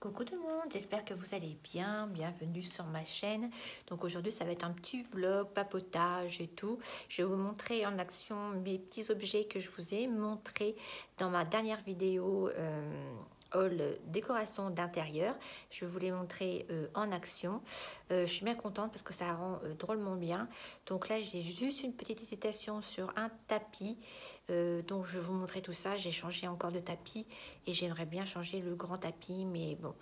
Coucou tout le monde, j'espère que vous allez bien, bienvenue sur ma chaîne. Donc aujourd'hui ça va être un petit vlog, papotage et tout. Je vais vous montrer en action mes petits objets que je vous ai montrés dans ma dernière vidéo haul décoration d'intérieur. Je vais vous les montrer en action. Je suis bien contente parce que ça rend drôlement bien. Donc là j'ai juste une petite hésitation sur un tapis. Donc je vais vous montrer tout ça. J'ai changé encore de tapis et j'aimerais bien changer le grand tapis, mais bon,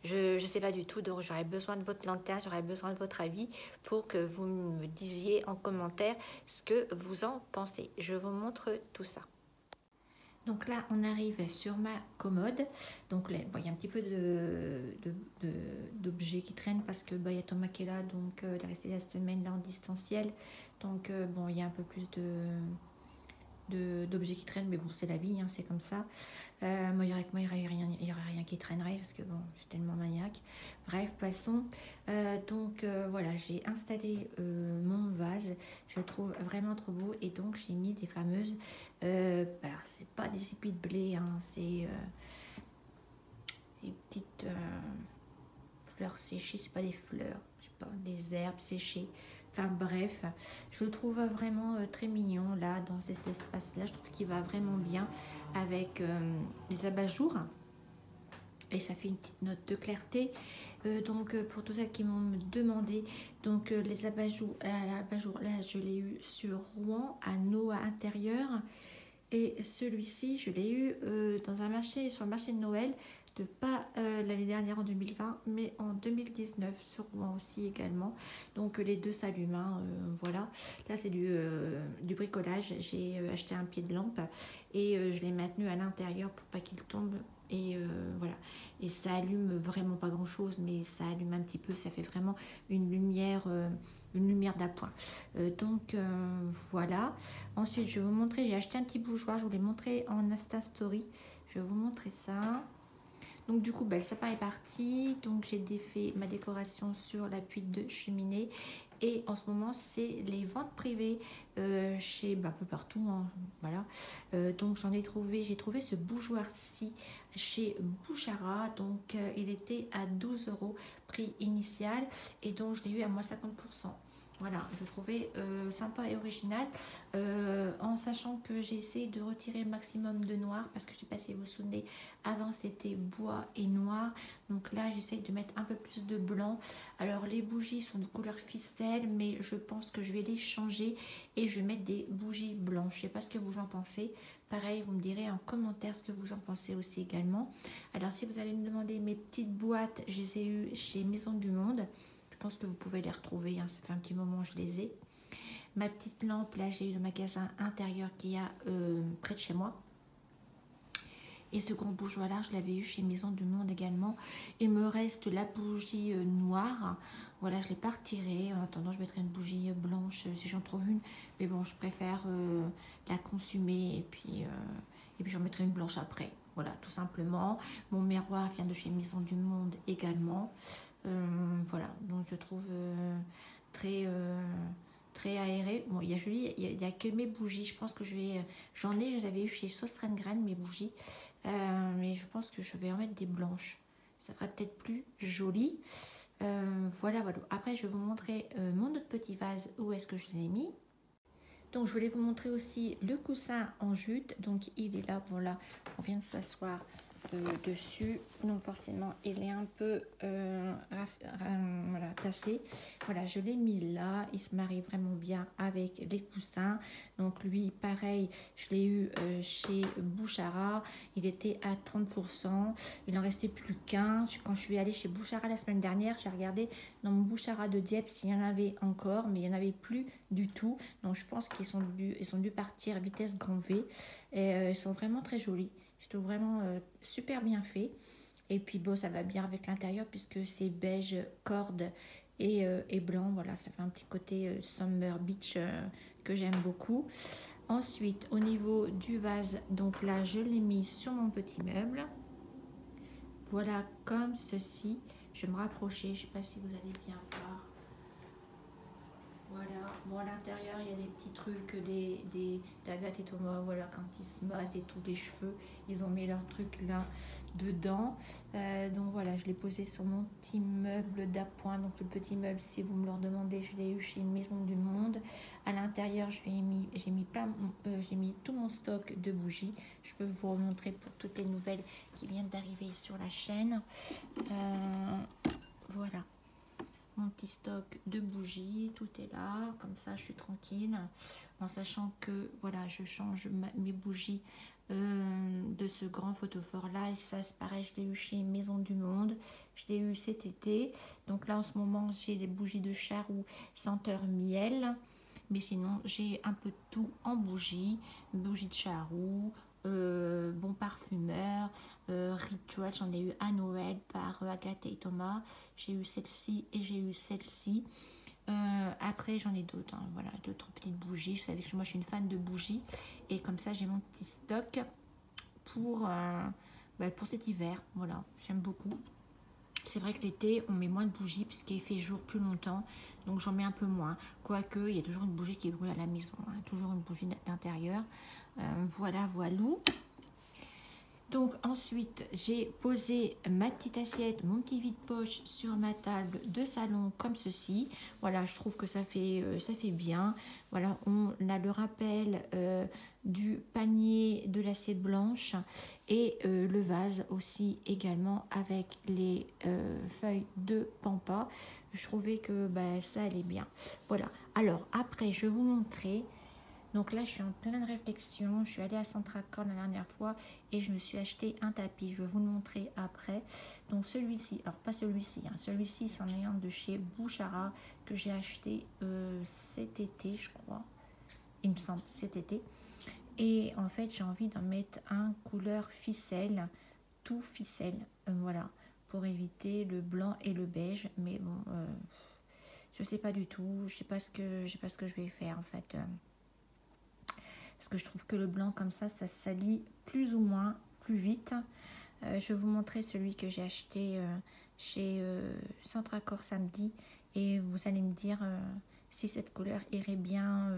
je sais pas du tout. Donc j'aurais besoin de votre lanterne, j'aurais besoin de votre avis pour que vous me disiez en commentaire ce que vous en pensez. Je vous montre tout ça. Donc là, on arrive sur ma commode. Donc là, bon, il y a un petit peu d'objets qui traînent parce que il y a Thomas qui est là, donc il est resté la semaine là en distanciel. Donc bon, il y a un peu plus d'objets qui traînent, mais bon, c'est la vie, hein, c'est comme ça. Moi, il n'y aurait rien qui traînerait parce que bon, je suis tellement maniaque. Bref, passons. Voilà, j'ai installé mon vase. Je le trouve vraiment trop beau et donc j'ai mis des fameuses. Alors, c'est pas des épis de blé, hein, c'est des petites fleurs séchées. C'est pas des fleurs, je sais pas, des herbes séchées. Enfin bref, je le trouve vraiment très mignon là dans cet espace-là. Je trouve qu'il va vraiment bien avec les abat-jours. Et ça fait une petite note de clarté. Pour tous celles qui m'ont demandé, donc les abat-jours, là je l'ai eu sur Rouen à Noah intérieur. Et celui-ci, je l'ai eu dans un marché, sur le marché de Noël, de pas l'année dernière en 2020, mais en 2019, sur Rouen aussi également. Donc les deux s'allument, hein, voilà. Là, c'est du bricolage. J'ai acheté un pied de lampe et je l'ai maintenu à l'intérieur pour pas qu'il tombe. Et voilà. Et ça allume vraiment pas grand-chose, mais ça allume un petit peu. Ça fait vraiment une lumière d'appoint. Voilà. Ensuite, je vais vous montrer, j'ai acheté un petit bougeoir, je vous l'ai montré en Insta Story. Je vais vous montrer ça. Donc du coup, le sapin est parti. Donc j'ai défait ma décoration sur l'appui de cheminée. Et en ce moment, c'est les ventes privées chez un peu partout. Hein, voilà. Donc j'ai trouvé ce bougeoir-ci chez Bouchara. Donc il était à 12 € prix initial. Et donc je l'ai eu à moins 50%. Voilà, je trouvais sympa et original, en sachant que j'ai essayé de retirer le maximum de noir, parce que je ne sais pas si vous vous souvenez, avant c'était bois et noir, donc là j'essaye de mettre un peu plus de blanc. Alors les bougies sont de couleur ficelle, mais je pense que je vais les changer et je vais mettre des bougies blanches. Je ne sais pas ce que vous en pensez. Pareil, vous me direz en commentaire ce que vous en pensez aussi également. Alors si vous allez me demander mes petites boîtes, je les ai eues chez Maison du Monde. Je pense que vous pouvez les retrouver, hein, ça fait un petit moment que je les ai. Ma petite lampe, là j'ai eu le magasin intérieur qui a près de chez moi. Et ce grand bougeoir là, je l'avais eu chez Maison du Monde également. Il me reste la bougie noire. Voilà, je ne l'ai pas retirée. En attendant, je mettrai une bougie blanche si j'en trouve une. Mais bon, je préfère la consumer et puis j'en mettrai une blanche après. Voilà, tout simplement. Mon miroir vient de chez Maison du Monde également. Voilà, donc je trouve très très aéré. Bon, il y a Julie, il y a que mes bougies. Je pense que je vais, je les avais eu chez Sostrengren mes bougies, mais je pense que je vais en mettre des blanches. Ça fera peut-être plus joli. Voilà. Après, je vais vous montrer mon autre petit vase. Où est-ce que je l'ai mis? Donc, je voulais vous montrer aussi le coussin en jute. Donc, il est là. Voilà, on vient de s'asseoir dessus, donc forcément il est un peu voilà, tassé. Voilà, je l'ai mis là, il se marie vraiment bien avec les coussins. Donc lui pareil, je l'ai eu chez Bouchara, il était à 30%, il en restait plus qu'un. Quand je suis allée chez Bouchara la semaine dernière, j'ai regardé dans mon Bouchara de Dieppe s'il y en avait encore, mais il n'y en avait plus du tout. Donc je pense qu'ils sont dû partir vitesse grand V, et ils sont vraiment très jolis. Je trouve vraiment super bien fait. Et puis bon, ça va bien avec l'intérieur puisque c'est beige corde et blanc. Voilà, ça fait un petit côté Summer Beach que j'aime beaucoup. Ensuite, au niveau du vase, donc là, je l'ai mis sur mon petit meuble. Voilà, comme ceci. Je vais me rapprocher, je ne sais pas si vous allez bien voir. Voilà, bon à l'intérieur il y a des petits trucs d'Agathe et Thomas, voilà, quand ils se massent et tous les cheveux, ils ont mis leurs trucs là dedans. Donc voilà, je l'ai posé sur mon petit meuble d'appoint, donc le petit meuble, si vous me le demandez, je l'ai eu chez Maison du Monde. À l'intérieur, j'ai mis tout mon stock de bougies. Je peux vous remontrer pour toutes les nouvelles qui viennent d'arriver sur la chaîne. Voilà. Mon petit stock de bougies, tout est là, comme ça je suis tranquille, en sachant que voilà, je change mes bougies de ce grand photophore là, et ça c'est pareil, je l'ai eu chez Maison du Monde, je l'ai eu cet été. Donc là en ce moment j'ai les bougies de charroux senteur miel, mais sinon j'ai un peu de tout en bougies, bougies de charroux, bon parfumeur, rituel, j'en ai eu à Noël par Agathe et Thomas, j'ai eu celle-ci et j'ai eu celle-ci. Après j'en ai d'autres, hein, voilà, d'autres petites bougies. Je savais que moi je suis une fan de bougies, et comme ça j'ai mon petit stock pour cet hiver. Voilà, j'aime beaucoup. C'est vrai que l'été on met moins de bougies puisqu'il fait jour plus longtemps, donc j'en mets un peu moins, quoique il y a toujours une bougie qui brûle à la maison, hein, toujours une bougie d'intérieur. Voilà, voilou. Donc ensuite j'ai posé ma petite assiette, mon petit vide-poche sur ma table de salon comme ceci. Voilà, je trouve que ça fait bien. Voilà, on a le rappel du panier de l'assiette blanche, et le vase aussi également avec les feuilles de pampa. Je trouvais que ça allait bien. Voilà, alors après je vais vous montrer. Donc là, je suis en pleine réflexion. Je suis allée à Centracor la dernière fois et je me suis acheté un tapis. Je vais vous le montrer après. Donc celui-ci, alors pas celui-ci, hein. Celui-ci, c'en est un de chez Bouchara que j'ai acheté cet été, je crois. Il me semble, cet été. Et en fait, j'ai envie d'en mettre un couleur ficelle, tout ficelle. Voilà, pour éviter le blanc et le beige. Mais bon, je sais pas du tout. Je sais pas ce que je vais faire en fait. Parce que je trouve que le blanc comme ça salit plus ou moins plus vite. Je vais vous montrer celui que j'ai acheté chez Centracor samedi, et vous allez me dire si cette couleur irait bien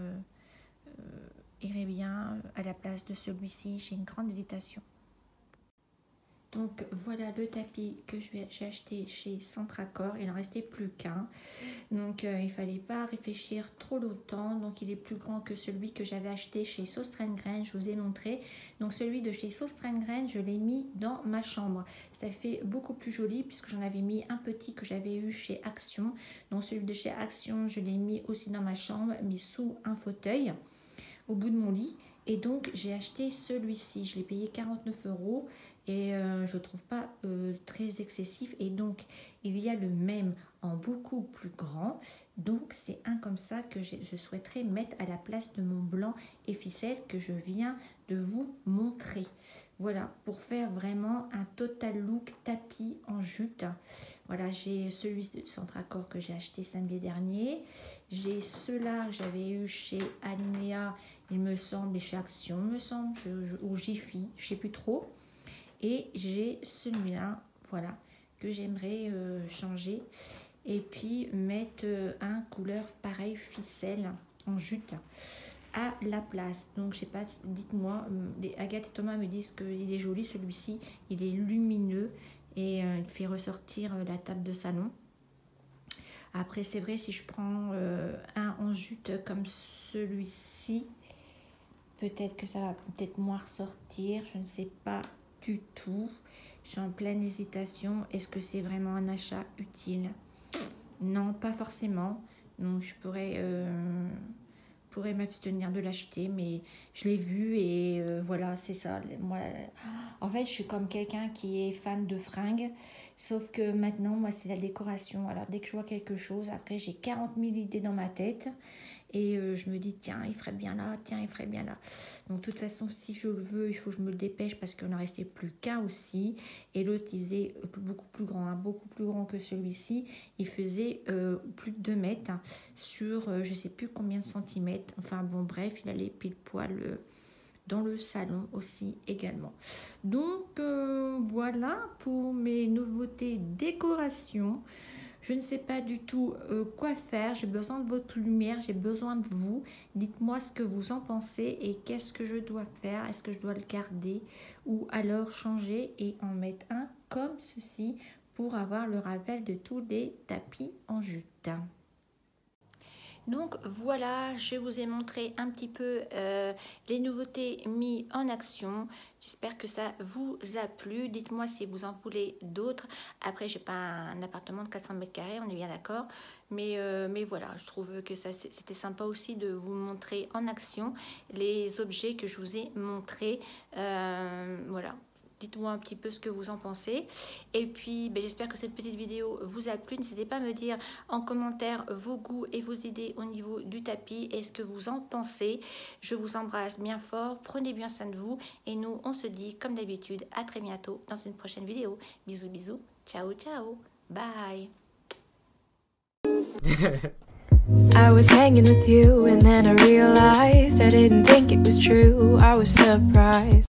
à la place de celui-ci. J'ai une grande hésitation. Donc voilà le tapis que j'ai acheté chez Centracor. Il n'en restait plus qu'un. Donc il fallait pas réfléchir trop longtemps. Donc il est plus grand que celui que j'avais acheté chez Sostrengren, je vous ai montré. Donc celui de chez Sostrengren, je l'ai mis dans ma chambre. Ça fait beaucoup plus joli puisque j'en avais mis un petit que j'avais eu chez Action. Donc celui de chez Action, je l'ai mis aussi dans ma chambre, mis sous un fauteuil au bout de mon lit. Et donc j'ai acheté celui-ci, je l'ai payé 49 € et je ne trouve pas très excessif. Et donc il y a le même en beaucoup plus grand, donc c'est un comme ça que je souhaiterais mettre à la place de mon blanc et ficelle que je viens de vous montrer. Voilà, pour faire vraiment un total look tapis en jute. Voilà, j'ai celui de Centracor que j'ai acheté samedi dernier. J'ai ceux-là que j'avais eu chez Alinea, il me semble, et chez Action, me semble, ou Jiffy, je sais plus trop. Et j'ai celui-là, voilà, que j'aimerais changer. Et puis mettre un couleur pareil, ficelle, en jute, à la place. Donc je sais pas, dites-moi, Agathe et Thomas me disent qu'il est joli celui-ci, il est lumineux et il fait ressortir la table de salon. Après c'est vrai, si je prends un en jute comme celui-ci, peut-être que ça va peut-être moins ressortir, je ne sais pas du tout. Je suis en pleine hésitation. Est-ce que c'est vraiment un achat utile? Non, pas forcément. Donc je pourrais m'abstenir de l'acheter, mais je l'ai vu et voilà, c'est ça. Moi, en fait, je suis comme quelqu'un qui est fan de fringues, sauf que maintenant, moi, c'est la décoration. Alors, dès que je vois quelque chose, après, j'ai 40 000 idées dans ma tête. Et je me dis, tiens, il ferait bien là, tiens, il ferait bien là. Donc, de toute façon, si je le veux, il faut que je me le dépêche parce qu'il n'en restait plus qu'un aussi. Et l'autre, il faisait beaucoup plus grand, hein, beaucoup plus grand que celui-ci. Il faisait plus de 2 mètres sur je ne sais plus combien de centimètres. Enfin, bon, bref, il allait pile poil dans le salon aussi également. Donc, voilà pour mes nouveautés décoration. Je ne sais pas du tout quoi faire. J'ai besoin de votre lumière, j'ai besoin de vous. Dites-moi ce que vous en pensez et qu'est-ce que je dois faire. Est-ce que je dois le garder ou alors changer et en mettre un comme ceci pour avoir le rappel de tous les tapis en jute. Donc voilà, je vous ai montré un petit peu les nouveautés mises en action. J'espère que ça vous a plu. Dites-moi si vous en voulez d'autres. Après, j'ai pas un appartement de 400 mètres carrés, on est bien d'accord. Mais voilà, je trouve que c'était sympa aussi de vous montrer en action les objets que je vous ai montrés. Voilà. Dites-moi un petit peu ce que vous en pensez. Et puis, j'espère que cette petite vidéo vous a plu. N'hésitez pas à me dire en commentaire vos goûts et vos idées au niveau du tapis et ce que vous en pensez. Je vous embrasse bien fort. Prenez bien soin de vous. Et nous, on se dit, comme d'habitude, à très bientôt dans une prochaine vidéo. Bisous, bisous. Ciao, ciao. Bye. I was hanging with you and then I realized I didn't think it was true. I was surprised.